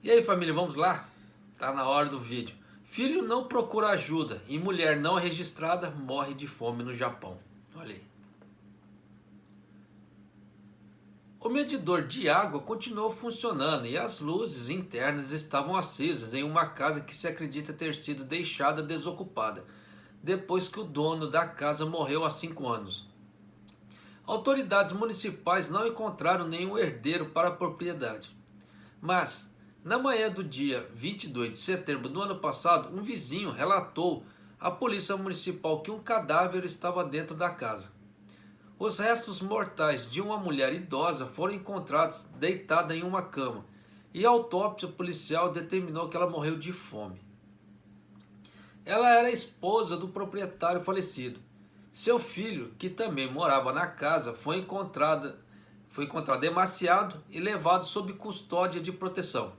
E aí, família, vamos lá? Tá na hora do vídeo. Filho não procura ajuda e mulher não registrada morre de fome no Japão. Olha aí. O medidor de água continuou funcionando e as luzes internas estavam acesas em uma casa que se acredita ter sido deixada desocupada, depois que o dono da casa morreu há 5 anos. Autoridades municipais não encontraram nenhum herdeiro para a propriedade. Mas, na manhã do dia 22 de setembro do ano passado, um vizinho relatou à polícia municipal que um cadáver estava dentro da casa. Os restos mortais de uma mulher idosa foram encontrados deitada em uma cama, e a autópsia policial determinou que ela morreu de fome. Ela era esposa do proprietário falecido. Seu filho, que também morava na casa, foi encontrado emaciado e levado sob custódia de proteção.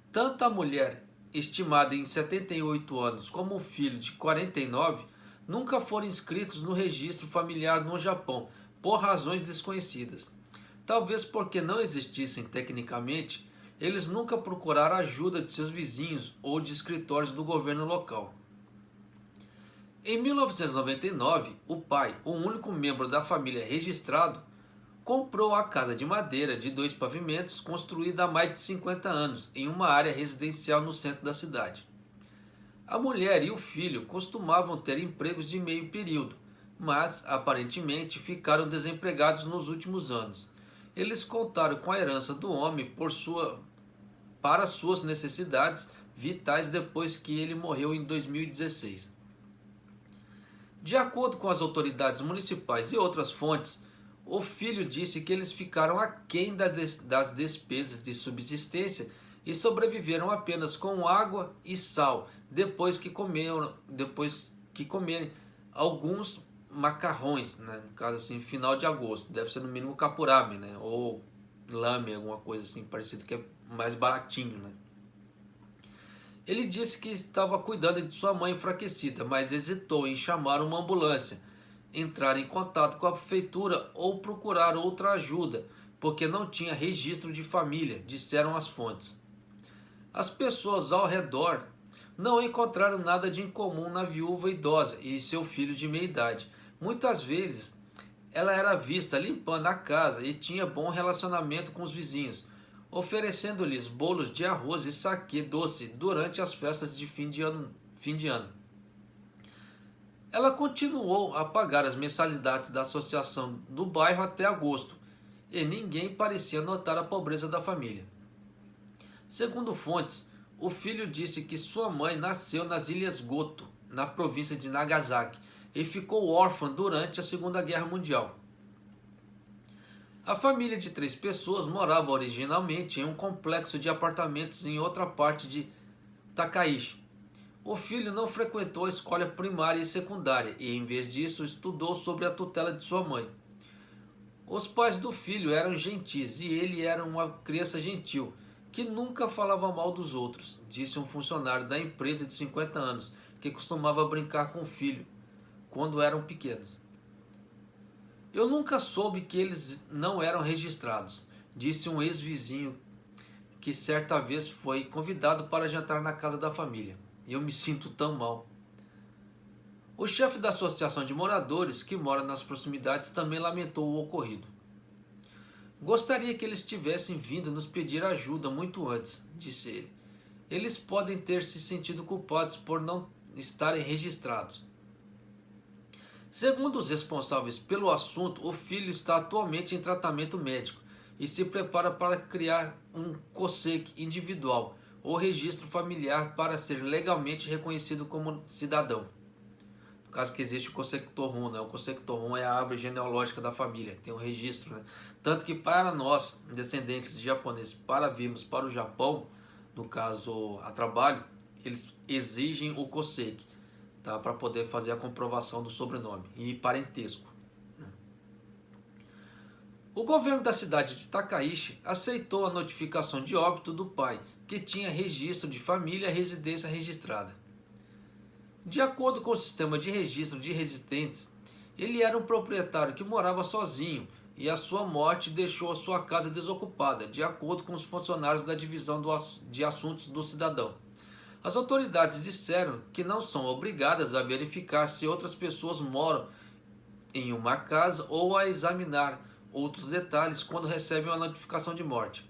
Tanto a mulher, estimada em 78 anos, como o filho de 49 nunca foram inscritos no registro familiar no Japão, por razões desconhecidas. Talvez porque não existissem tecnicamente, eles nunca procuraram ajuda de seus vizinhos ou de escritórios do governo local. Em 1999, o pai, o único membro da família registrado, comprou a casa de madeira de 2 pavimentos construída há mais de 50 anos em uma área residencial no centro da cidade. A mulher e o filho costumavam ter empregos de meio período, mas aparentemente ficaram desempregados nos últimos anos. Eles contaram com a herança do homem para suas necessidades vitais depois que ele morreu em 2016. De acordo com as autoridades municipais e outras fontes, o filho disse que eles ficaram aquém das despesas de subsistência e sobreviveram apenas com água e sal depois que comerem alguns macarrões, né? No caso assim, final de agosto, deve ser no mínimo capurame, né? Ou lame, alguma coisa assim parecido, que é mais baratinho, né? Ele disse que estava cuidando de sua mãe enfraquecida, mas hesitou em chamar uma ambulância, entrar em contato com a prefeitura ou procurar outra ajuda, porque não tinha registro de família, disseram as fontes. As pessoas ao redor não encontraram nada de incomum na viúva idosa e seu filho de meia idade. Muitas vezes ela era vista limpando a casa e tinha bom relacionamento com os vizinhos, oferecendo-lhes bolos de arroz e saquê doce durante as festas de fim de ano. Ela continuou a pagar as mensalidades da associação do bairro até agosto, e ninguém parecia notar a pobreza da família. Segundo fontes, o filho disse que sua mãe nasceu nas Ilhas Goto, na província de Nagasaki, e ficou órfã durante a Segunda Guerra Mundial. A família de 3 pessoas morava originalmente em um complexo de apartamentos em outra parte de Takaishi. O filho não frequentou a escola primária e secundária e, em vez disso, estudou sob a tutela de sua mãe. Os pais do filho eram gentis e ele era uma criança gentil, que nunca falava mal dos outros, disse um funcionário da empresa de 50 anos, que costumava brincar com o filho quando eram pequenos. Eu nunca soube que eles não eram registrados, disse um ex-vizinho que certa vez foi convidado para jantar na casa da família. Eu me sinto tão mal. O chefe da associação de moradores que mora nas proximidades também lamentou o ocorrido. Gostaria que eles tivessem vindo nos pedir ajuda muito antes, disse ele. Eles podem ter se sentido culpados por não estarem registrados. Segundo os responsáveis pelo assunto, o filho está atualmente em tratamento médico e se prepara para criar um COSEC individual ou registro familiar para ser legalmente reconhecido como cidadão. No caso que existe o Kosektorun, né? O Kosektorun é a árvore genealógica da família, tem um registro, né? Tanto que para nós, descendentes de japoneses, para virmos para o Japão, no caso a trabalho, eles exigem o Koseki, tá? Para poder fazer a comprovação do sobrenome e parentesco. O governo da cidade de Takaishi aceitou a notificação de óbito do pai, que tinha registro de família e residência registrada. De acordo com o sistema de registro de residentes, ele era um proprietário que morava sozinho e a sua morte deixou a sua casa desocupada, de acordo com os funcionários da divisão de assuntos do cidadão. As autoridades disseram que não são obrigadas a verificar se outras pessoas moram em uma casa ou a examinar outros detalhes quando recebem uma notificação de morte.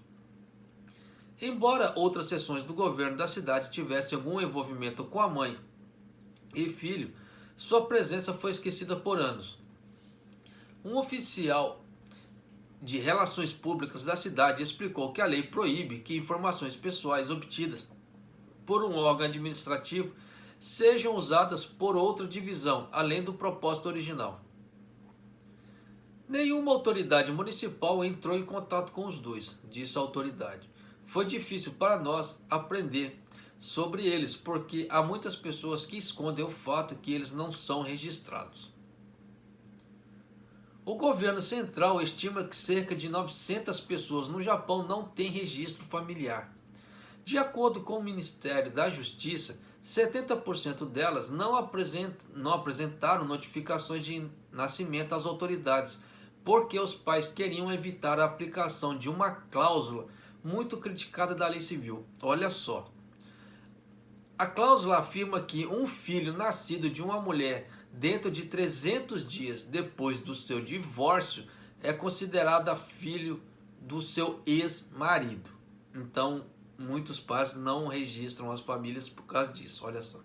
Embora outras seções do governo da cidade tivessem algum envolvimento com a mãe e filho, sua presença foi esquecida por anos. Um oficial de relações públicas da cidade explicou que a lei proíbe que informações pessoais obtidas por um órgão administrativo sejam usadas por outra divisão, além do propósito original. Nenhuma autoridade municipal entrou em contato com os dois, disse a autoridade. Foi difícil para nós aprender sobre eles, porque há muitas pessoas que escondem o fato que eles não são registrados. O governo central estima que cerca de 900 pessoas no Japão não têm registro familiar. De acordo com o Ministério da Justiça, 70% delas não apresentaram notificações de nascimento às autoridades, porque os pais queriam evitar a aplicação de uma cláusula muito criticada da lei civil. Olha só. A cláusula afirma que um filho nascido de uma mulher dentro de 300 dias depois do seu divórcio é considerado filho do seu ex-marido. Então, muitos pais não registram as famílias por causa disso. Olha só.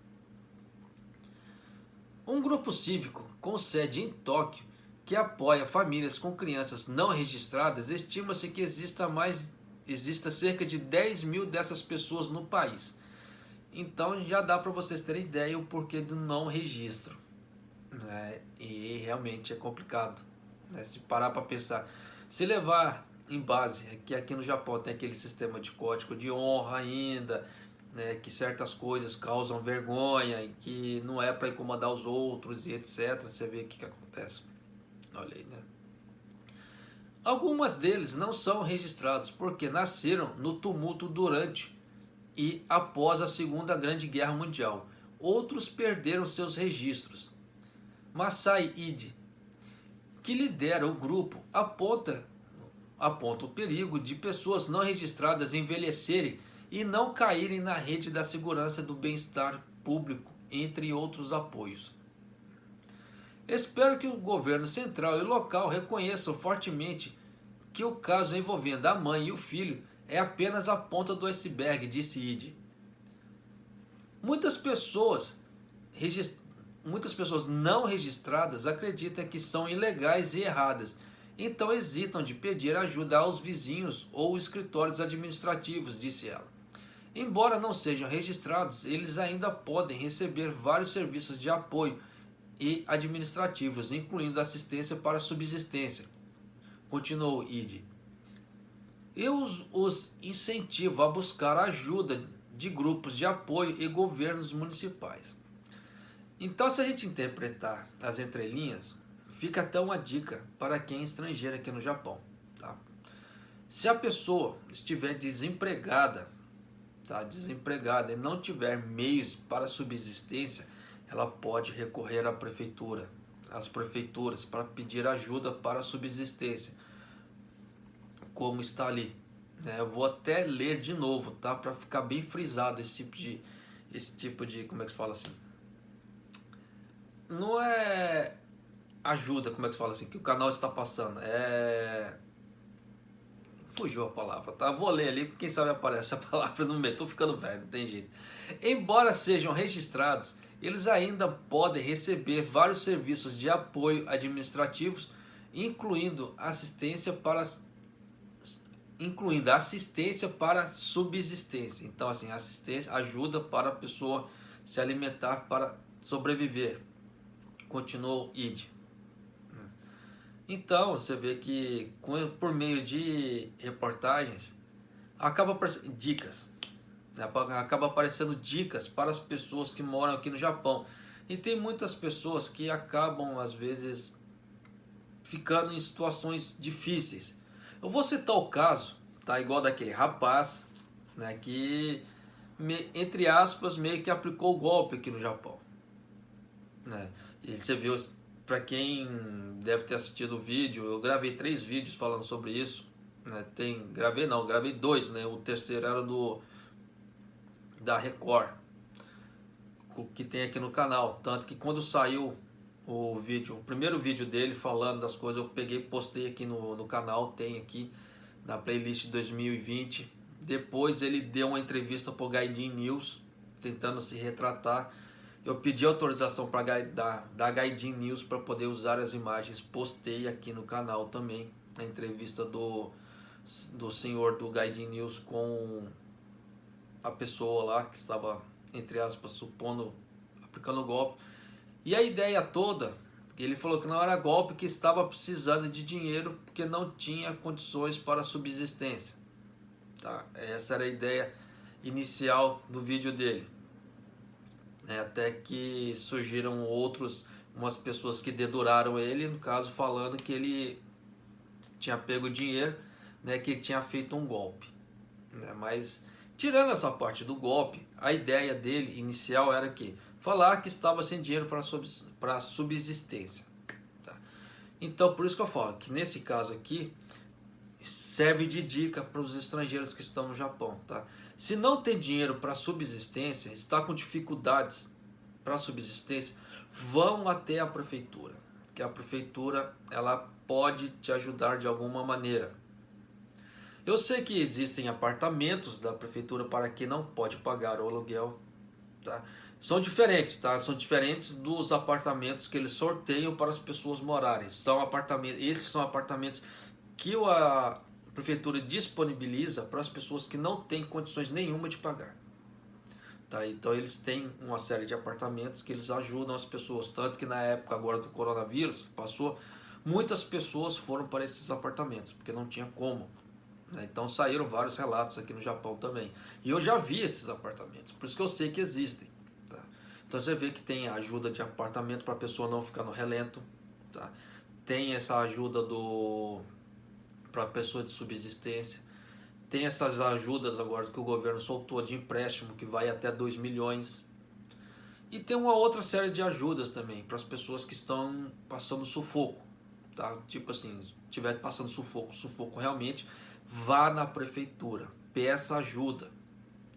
Um grupo cívico com sede em Tóquio que apoia famílias com crianças não registradas, estima-se que exista cerca de 10 mil dessas pessoas no país. Então já dá para vocês terem ideia o porquê do não registro, né? E realmente é complicado, né? Se parar para pensar, se levar em base que aqui no Japão tem aquele sistema de código de honra ainda, né? Que certas coisas causam vergonha e que não é para incomodar os outros e etc. Você vê o que acontece. Olha aí, né? Algumas deles não são registrados porque nasceram no tumulto durante e após a Segunda Grande Guerra Mundial. Outros perderam seus registros. Masai Ide, que lidera o grupo, aponta o perigo de pessoas não registradas envelhecerem e não caírem na rede da segurança do bem-estar público, entre outros apoios. Espero que o governo central e local reconheçam fortemente que o caso envolvendo a mãe e o filho é apenas a ponta do iceberg, disse Ide. Muitas pessoas não registradas acreditam que são ilegais e erradas, então hesitam de pedir ajuda aos vizinhos ou escritórios administrativos, disse ela. Embora não sejam registrados, eles ainda podem receber vários serviços de apoio e administrativos, incluindo assistência para subsistência. Continuou Ide. Eu os incentivo a buscar ajuda de grupos de apoio e governos municipais. Então, se a gente interpretar as entrelinhas, fica até uma dica para quem é estrangeiro aqui no Japão. Tá? Se a pessoa estiver desempregada, e não tiver meios para subsistência, ela pode recorrer à prefeitura, às prefeituras, para pedir ajuda para a subsistência, como está ali. Eu vou até ler de novo, tá? Para ficar bem frisado esse tipo de, como é que se fala assim? Não é ajuda, como é que se fala assim, que o canal está passando, fugiu a palavra, tá? Vou ler ali, porque quem sabe aparece a palavra no meio. Tô ficando velho, não tem jeito. Embora sejam registrados, eles ainda podem receber vários serviços de apoio administrativos, incluindo assistência para subsistência. Então, assim, assistência, ajuda para a pessoa se alimentar para sobreviver. Continuou Ide. Então, você vê que por meio de reportagens, acaba aparecendo dicas. Acaba aparecendo dicas para as pessoas que moram aqui no Japão. E tem muitas pessoas que acabam, às vezes, ficando em situações difíceis. Eu vou citar o caso, tá? Igual daquele rapaz, né, que, entre aspas, meio que aplicou o golpe aqui no Japão. Né? E você viu para quem deve ter assistido o vídeo, eu gravei 3 vídeos falando sobre isso, né? Gravei 2, né? O terceiro era da Record, que tem aqui no canal. Tanto que quando saiu o primeiro vídeo dele falando das coisas, eu peguei e postei aqui no canal, tem aqui na playlist de 2020. Depois ele deu uma entrevista para o Gaidin News, tentando se retratar. Eu pedi autorização da Gaidin News para poder usar as imagens, postei aqui no canal também a entrevista do senhor do Gaidin News com a pessoa lá que estava, entre aspas, supondo, aplicando o golpe. E a ideia toda, ele falou que não era golpe, que estava precisando de dinheiro porque não tinha condições para subsistência. Tá? Essa era a ideia inicial do vídeo dele. Até que surgiram umas pessoas que deduraram ele, no caso falando que ele tinha pego dinheiro, né, que ele tinha feito um golpe. Mas tirando essa parte do golpe, a ideia dele inicial era que falar que estava sem dinheiro para subsistência. Tá? Então por isso que eu falo que nesse caso aqui serve de dica para os estrangeiros que estão no Japão. Tá? Se não tem dinheiro para subsistência, está com dificuldades para subsistência, vão até a prefeitura, que a prefeitura ela pode te ajudar de alguma maneira. Eu sei que existem apartamentos da prefeitura para quem não pode pagar o aluguel, tá? São diferentes, tá? São diferentes dos apartamentos que eles sorteiam para as pessoas morarem. Esses são apartamentos que a prefeitura disponibiliza para as pessoas que não têm condições nenhuma de pagar. Tá? Então eles têm uma série de apartamentos que eles ajudam as pessoas, tanto que na época agora do coronavírus passou, muitas pessoas foram para esses apartamentos, porque não tinha como. Então saíram vários relatos aqui no Japão também. E eu já vi esses apartamentos, por isso que eu sei que existem. Tá? Então você vê que tem a ajuda de apartamento para a pessoa não ficar no relento. Tá? Tem essa ajuda para a pessoa de subsistência. Tem essas ajudas agora que o governo soltou de empréstimo, que vai até 2 milhões. E tem uma outra série de ajudas também para as pessoas que estão passando sufoco. Tá? Tipo assim, estiver passando sufoco realmente, vá na prefeitura, peça ajuda,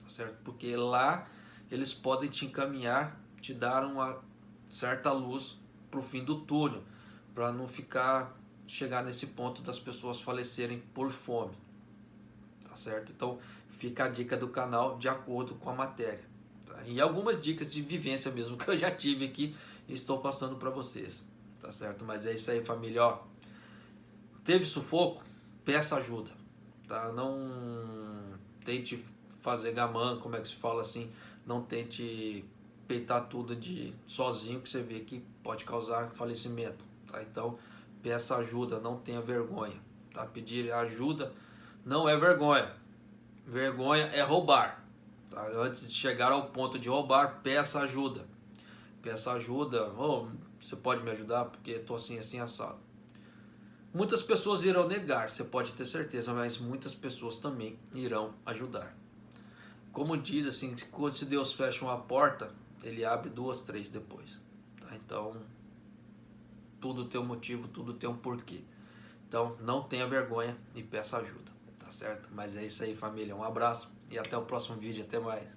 tá certo? Porque lá eles podem te encaminhar, te dar uma certa luz para o fim do túnel, para não chegar nesse ponto das pessoas falecerem por fome, tá certo? Então fica a dica do canal de acordo com a matéria, tá? E algumas dicas de vivência mesmo que eu já tive aqui e estou passando para vocês, tá certo? Mas é isso aí, família, ó. Teve sufoco? Peça ajuda. Tá? Não tente fazer gamã, como é que se fala assim, não tente peitar tudo sozinho, que você vê que pode causar falecimento. Tá? Então peça ajuda, não tenha vergonha. Tá? Pedir ajuda não é vergonha, vergonha é roubar. Tá? Antes de chegar ao ponto de roubar, peça ajuda. Peça ajuda, você pode me ajudar porque estou assim assado. Muitas pessoas irão negar, você pode ter certeza, mas muitas pessoas também irão ajudar. Como diz assim, se Deus fecha uma porta, Ele abre 2, 3 depois. Tá? Então, tudo tem um motivo, tudo tem um porquê. Então, não tenha vergonha e peça ajuda, tá certo? Mas é isso aí, família. Um abraço e até o próximo vídeo. Até mais.